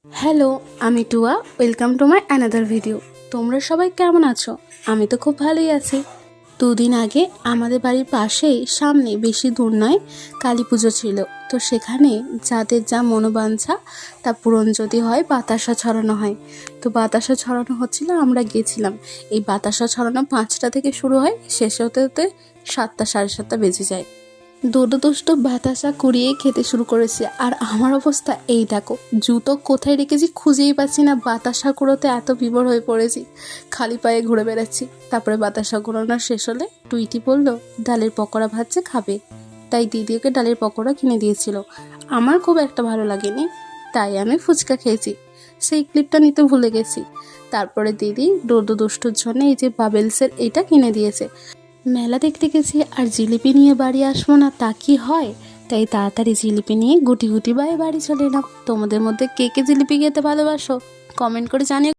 Hello, আমি টুয়া। Welcome to my another video. তোমরা সবাই কেমন আছো? আমি তো খুব ভালোই আছি। দুদিন আগে আমাদের বাড়ির পাশেই সামনে বেশি দূর নয় কালী পুজো ছিল। তো সেখানে যাদের যা মনোবাঞ্ছা তা পূরণ যদি হয় বাতাসা ছড়ানো হয়। তো বাতাসা ছড়ানো হচ্ছিল, আমরা গেছিলাম। এই বাতাসা ছড়ানো 5টা থেকে শুরু হয়, শেষ হতে হতে 7টা 7:30 বেজে যায়। দুষ্ট বাতাসা কুড়িয়ে খেতে শুরু করেছে, আর আমার অবস্থা এই দেখো, জুতো কোথায় রেখেছি খুঁজেই পাচ্ছি না। বাতাসা কুড়োতে এত বিভোর হয়ে পড়েছি, খালি পায়ে ঘুরে বেড়াচ্ছি। তারপরে বাতাসা কুড়োনো শেষ হলে টুইটি বলল ডালের পকোড়া ভাজছে খাবে, তাই দিদি ওকে ডালের পকোড়া কিনে দিয়েছিল। আমার খুব একটা ভালো লাগেনি, তাই আমি ফুচকা খেয়েছি। সেই ক্লিপটা নিতে ভুলে গেছি। তারপরে দিদি দুষ্টুর জন্য এই যে বাবেলসের এইটা কিনে দিয়েছে। মেলা দেখতে গেছি আর জিলিপি নিয়ে বাড়ি আসবো না তা কি হয়? তাই তাড়াতাড়ি জিলিপি নিয়ে গুটি গুটি বাড়ি চলে এলাম। তোমাদের মধ্যে কে কে জিলিপি খেতে ভালোবাসো কমেন্ট করে জানিও।